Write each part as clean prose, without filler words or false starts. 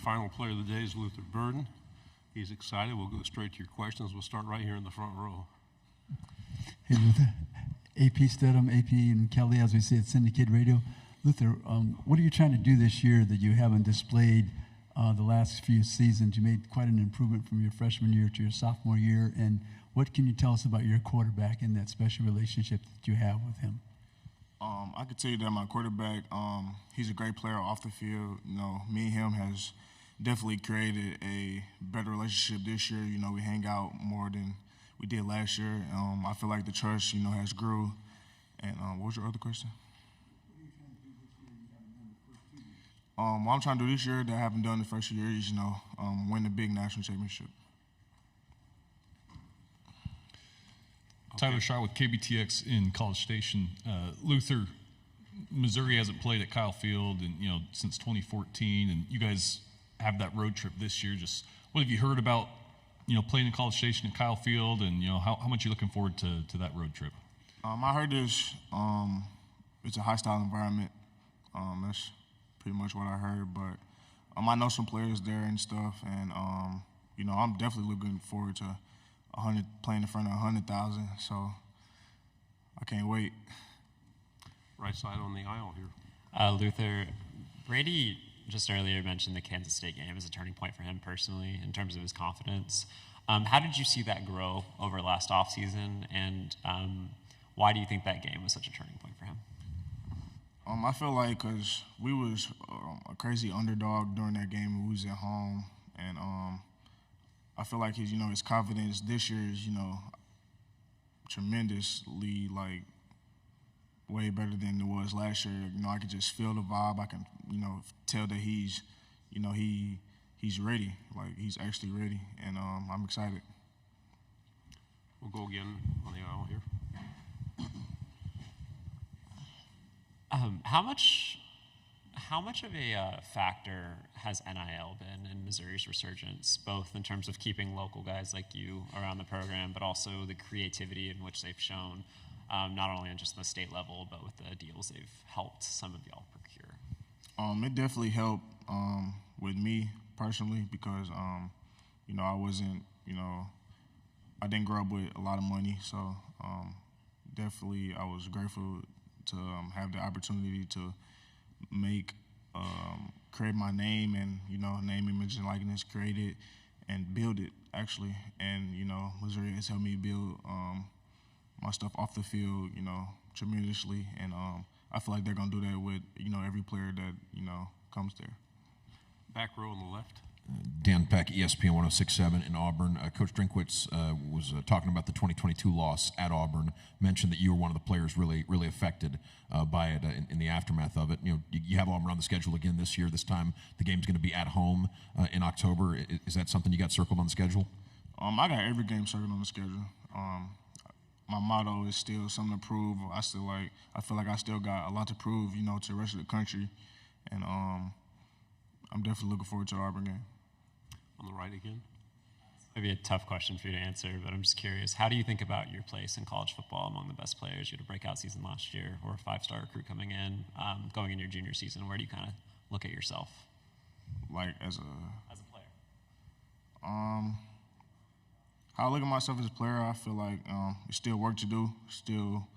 final player of the day is Luther Burden. He's excited. We'll go straight to your questions. We'll start right here in the front row. Hey, Luther. AP Stedham, AP and Kelly, as we say at Syndicate Radio. Luther, what are you trying to do this year that you haven't displayed the last few seasons? You made quite an improvement from your freshman year to your sophomore year. And what can you tell us about your quarterback and that special relationship that you have with him? I can tell you that my quarterback, he's a great player off the field. You know, me and him has definitely created a better relationship this year. You know, we hang out more than we did last year. I feel like the trust, you know, has grew. And what was your other question? What I'm trying to do this year that I haven't done the first year is, you know, win the big national championship. Tyler Shaw with KBTX in College Station. Luther, Missouri hasn't played at Kyle Field since 2014, and you guys have that road trip this year. Just what have you heard about playing in College Station at Kyle Field, and how much are you looking forward to that road trip? I heard it's a high-style environment. That's pretty much what I heard, but I know some players there and stuff, and I'm definitely looking forward to playing in front of 100,000, so I can't wait. Right side on the aisle here. Luther, Brady just earlier mentioned the Kansas State game as a turning point for him personally in terms of his confidence. How did you see that grow over last offseason, and why do you think that game was such a turning point for him? I feel like because we was a crazy underdog during that game. We was at home, and I feel like his confidence this year is, tremendously, way better than it was last year. I could just feel the vibe. I can, tell that he's ready. He's actually ready, and I'm excited. We'll go again on the aisle here. How much of a factor has NIL been in Missouri's resurgence, both in terms of keeping local guys like you around the program, but also the creativity in which they've shown, not only on just the state level, but with the deals they've helped some of y'all procure? It definitely helped with me personally because, I wasn't, I didn't grow up with a lot of money, so definitely I was grateful to have the opportunity to create my name and, name, image, and likeness, create it and build it, actually. And, Missouri has helped me build my stuff off the field, tremendously. And I feel like they're going to do that with, every player that, comes there. Back row on the left. Dan Peck, ESPN 106.7 in Auburn. Coach Drinkwitz was talking about the 2022 loss at Auburn, mentioned that you were one of the players really, really affected by it in the aftermath of it. You have Auburn on the schedule again this year. This time the game's going to be at home in October. Is that something you got circled on the schedule? I got every game circled on the schedule. My motto is still something to prove. I feel like I still got a lot to prove, to the rest of the country. And I'm definitely looking forward to the Auburn game. On the right again. Maybe a tough question for you to answer, but I'm just curious. How do you think about your place in college football among the best players? You had a breakout season last year, or a five-star recruit coming in, going in your junior season. Where do you kind of look at yourself? As a player? How I look at myself as a player, I feel like there's still work to do, still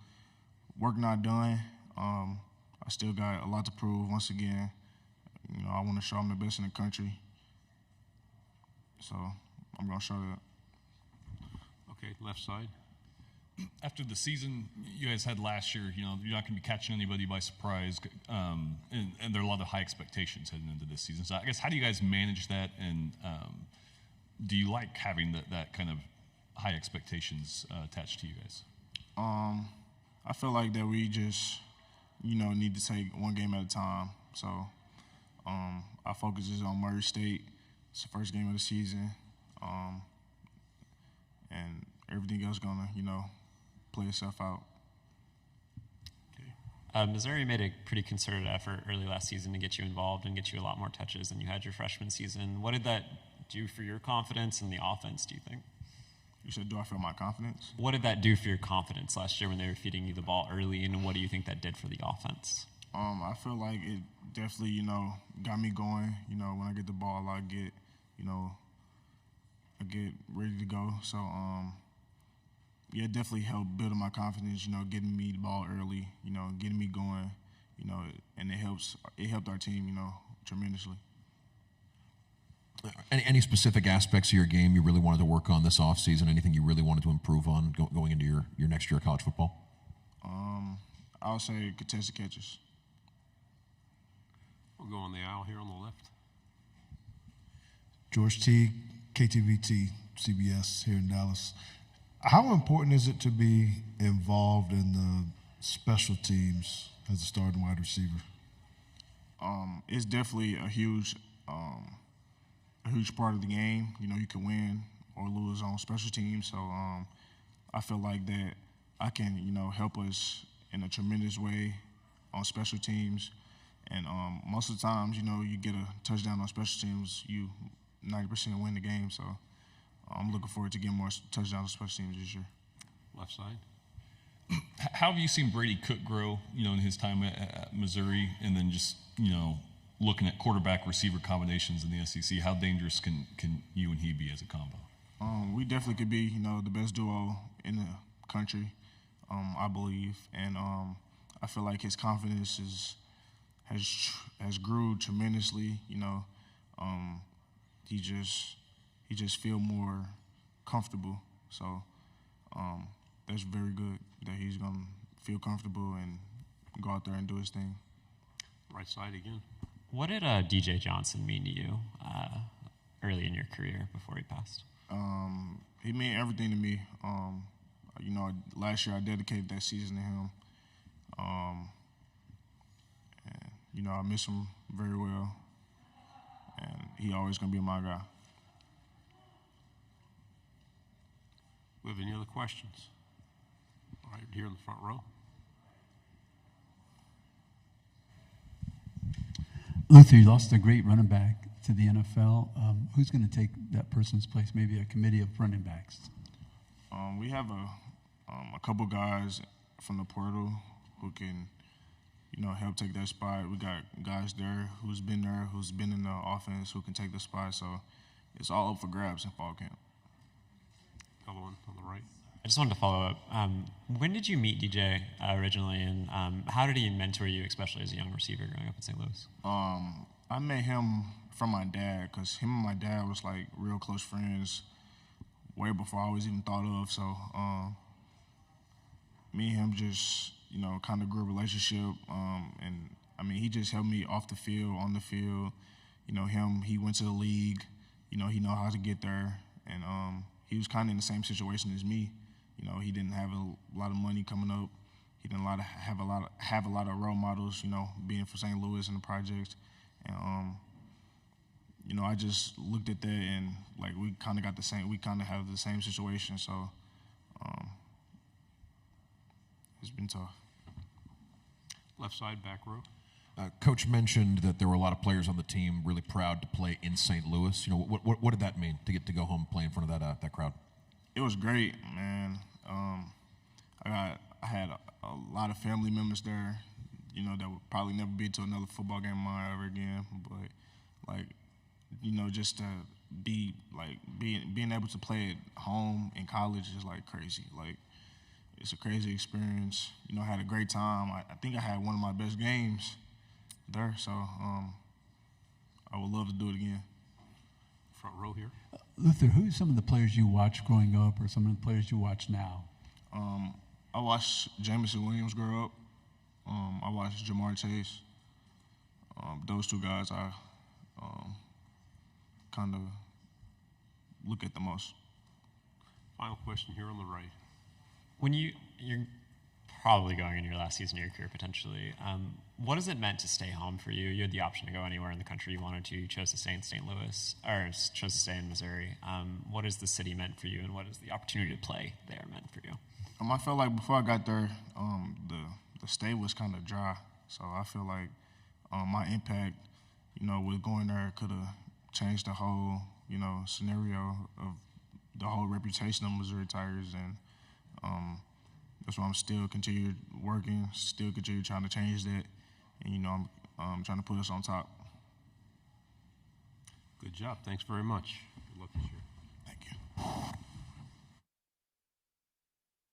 work not done. I still got a lot to prove. Once again, I want to show I'm the best in the country. So I'm going to show that. Okay, left side. After the season you guys had last year, you're not going to be catching anybody by surprise, and there are a lot of high expectations heading into this season. So I guess how do you guys manage that, and do you like having that kind of high expectations attached to you guys? I feel like that we just, need to take one game at a time. So our focus is on Murray State. It's the first game of the season, and everything else gonna, play itself out. Okay. Missouri made a pretty concerted effort early last season to get you involved and get you a lot more touches than you had your freshman season. What did that do for your confidence in the offense, do you think? You said, do I feel my confidence? What did that do for your confidence last year when they were feeding you the ball early, and what do you think that did for the offense? I feel like it definitely, got me going. When I get the ball, I get ready to go. So, yeah, it definitely helped build my confidence, getting me the ball early, getting me going, and it helped our team, tremendously. Any specific aspects of your game you really wanted to work on this offseason? Anything you really wanted to improve on going into your next year of college football? I would say contested catches. We'll go on the aisle here on the left. George T, KTVT, CBS here in Dallas. How important is it to be involved in the special teams as a starting wide receiver? It's definitely a huge part of the game. You can win or lose on special teams. So I feel like that I can, help us in a tremendous way on special teams. And most of the times, you get a touchdown on special teams, you 90% win the game. So I'm looking forward to getting more touchdowns on special teams this year. Left side. How have you seen Brady Cook grow, in his time at Missouri, and then just, looking at quarterback receiver combinations in the SEC? How dangerous can you and he be as a combo? We definitely could be, the best duo in the country, I believe, and I feel like his confidence has grew tremendously. He just feel more comfortable. So that's very good that he's gonna feel comfortable and go out there and do his thing. Right side again. What did DJ Johnson mean to you early in your career before he passed? He meant everything to me. Last year I dedicated that season to him. And, I miss him very well. And he always going to be my guy. We have any other questions? Right here in the front row. Luther, you lost a great running back to the NFL. Who's going to take that person's place? Maybe a committee of running backs. We have a couple guys from the portal who can, help take that spot. We got guys there, who's been in the offense, who can take the spot. So it's all up for grabs in fall camp. Other one on the right. I just wanted to follow up. When did you meet DJ originally, and how did he mentor you, especially as a young receiver growing up in St. Louis? I met him from my dad, because him and my dad was like real close friends way before I was even thought of. So me and him just, kind of grew a relationship. And I mean, he just helped me off the field, on the field. He went to the league. He know how to get there. And he was kind of in the same situation as me. He didn't have a lot of money coming up. He didn't have a lot of role models, being from St. Louis and the projects. And I just looked at that and like we kind of have the same situation. So it's been tough. Left side, back row. Coach mentioned that there were a lot of players on the team really proud to play in St. Louis. What did that mean to get to go home and play in front of that crowd? It was great, man. I had a lot of family members there, that would probably never be to another football game of mine ever again. But just to be being able to play at home in college is like crazy. Like it's a crazy experience. I had a great time. I think I had one of my best games there. So I would love to do it again. Front row here. Luther, who are some of the players you watched growing up, or some of the players you watch now? I watched Jamison Williams grow up. I watched Jamar Chase. Those two guys I kind of look at the most. Final question here on the right. When you're probably going into your last season of your career potentially, what has it meant to stay home for you? You had the option to go anywhere in the country you wanted to. You chose to stay in St. Louis, or chose to stay in Missouri. What has the city meant for you, and what has the opportunity to play there meant for you? I felt like before I got there, the state was kind of dry. So I feel like my impact, with going there could have changed the whole, scenario of the whole reputation of Missouri Tigers. And that's why I'm still continue working, still continue trying to change that. And, trying to put us on top. Good job. Thanks very much. Good luck this year.